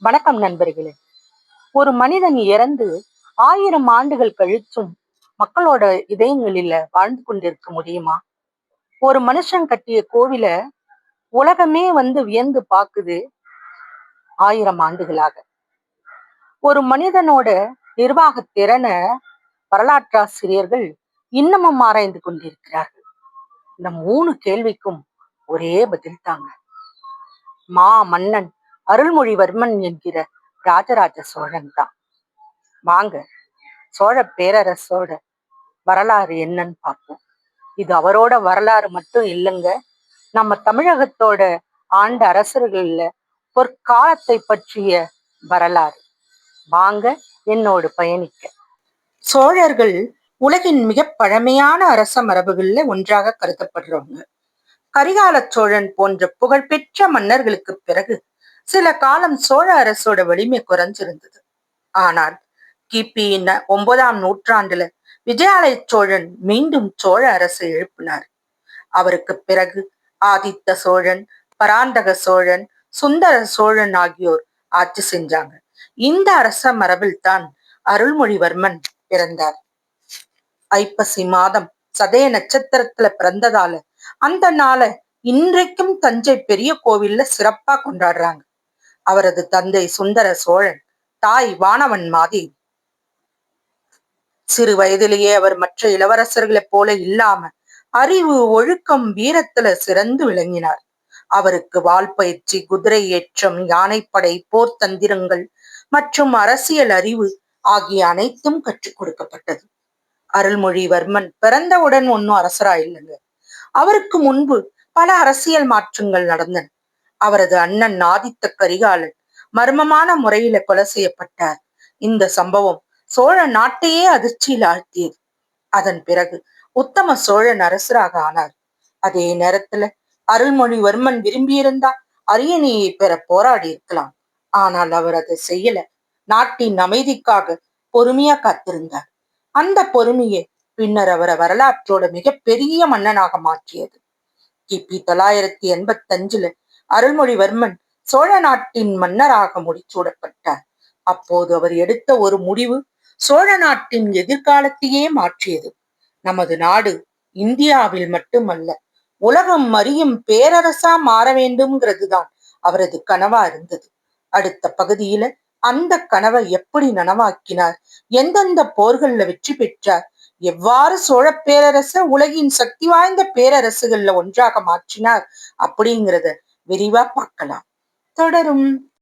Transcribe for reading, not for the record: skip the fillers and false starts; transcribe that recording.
வணக்கம் நண்பர்களே. ஒரு மனிதன் இறந்து 1000 ஆண்டுகள் கழிச்சும் மக்களோட இதயங்களில வாழ்ந்து கொண்டிருக்க முடியுமா? ஒரு மனுஷன் கட்டிய கோவில உலகமே வியந்து பாக்குது 1000 ஆண்டுகளாக. ஒரு மனிதனோட நிர்வாக திறனை வரலாற்றாசிரியர்கள் இன்னமும் ஆராய்ந்து கொண்டிருக்கிறார்கள். இந்த 3 கேள்விக்கும் ஒரே பதில் தாங்க. மன்னன் அருள்மொழிவர்மன் என்கிற ராஜராஜ சோழன் தான். வாங்க, சோழ பேரரசோட வரலாறு என்னன்னு பார்ப்போம். இது அவரோட வரலாறு மட்டும் இல்லைங்க, நம்ம தமிழகத்தோட ஆண்ட அரசர்கள்ல பொற்காலத்தை பற்றிய வரலாறு. வாங்க என்னோடு பயணிக்க. சோழர்கள் உலகின் மிக பழமையான அரச மரபுகள்ல ஒன்றாக கருதப்படுறவங்க. கரிகால சோழன் போன்ற புகழ்பெற்ற மன்னர்களுக்கு பிறகு சில காலம் சோழ அரசோட வலிமை குறைஞ்சிருந்தது. ஆனால் கிபி 9ஆம் நூற்றாண்டுல விஜயாலய சோழன் மீண்டும் சோழ அரசை எழுப்பினார். அவருக்கு பிறகு ஆதித்த சோழன், பராந்தக சோழன், சுந்தர சோழன் ஆகியோர் ஆட்சி செஞ்சாங்க. இந்த அரச மரபில் தான் அருள்மொழிவர்மன் பிறந்தார். ஐப்பசி மாதம் சதய நட்சத்திரத்துல பிறந்ததால அந்த நாளை இன்றைக்கும் தஞ்சை பெரிய கோவில்ல சிறப்பா கொண்டாடுறாங்க. அவரது தந்தை சுந்தர சோழன், தாய் வானவன் மாதேவி. சிறு வயதிலேயே அவர் மற்ற இளவரசர்களைப் போல இல்லாம அறிவு, ஒழுக்கம், வீரத்துல சிறந்து விளங்கினார். அவருக்கு வாள் பயிற்சி, குதிரை ஏற்றம், யானைப்படை, போர் தந்திரங்கள் மற்றும் அரசியல் அறிவு ஆகிய அனைத்தும் கற்றுக் கொடுக்கப்பட்டது. அருள்மொழிவர்மன் பிறந்தவுடன் ஒன்னும் அரசரா இல்லைங்க. அவருக்கு முன்பு பல அரசியல் மாற்றங்கள் நடந்தன. அவரது அண்ணன் ஆதித்த கரிகாலன் மர்மமான முறையில கொலை செய்யப்பட்டார். இந்த சம்பவம் சோழ நாட்டையே அதிர்ச்சியில் ஆழ்த்தியது. அதன் பிறகு உத்தம சோழன் அரசராக ஆனார். அதே நேரத்துல அருள்மொழிவர்மன் விரும்பியிருந்தா அரியணையை பெற போராடி இருக்கலாம். ஆனால் அவர் அதை செய்யல. நாட்டின் அமைதிக்காக பொறுமையா காத்திருந்தார். அந்த பொறுமையை பின்னர் அவரை வரலாற்றோட மிகப்பெரிய மன்னனாக மாற்றியது. கிபி 985 அருள்மொழிவர்மன் சோழ நாட்டின் மன்னராக முடிசூடப்பட்டார். அப்போது அவர் எடுத்த ஒரு முடிவு சோழ நாட்டின் எதிர்காலத்தையே மாற்றியது. நமது நாடு இந்தியாவில் மட்டுமல்ல, உலகம் அறியும் பேரரசா மாற வேண்டும்ங்கிறது தான் அவரது கனவா இருந்தது. அடுத்த பகுதியில அந்த கனவை எப்படி நனவாக்கினார், எந்தெந்த போர்கள்ல வெற்றி பெற்றார், எவ்வாறு சோழ பேரரச உலகின் சக்தி வாய்ந்த பேரரசுகள்ல ஒன்றாக மாற்றினார் அப்படிங்கிறத விரிவா பார்க்கலாம். தொடரும்.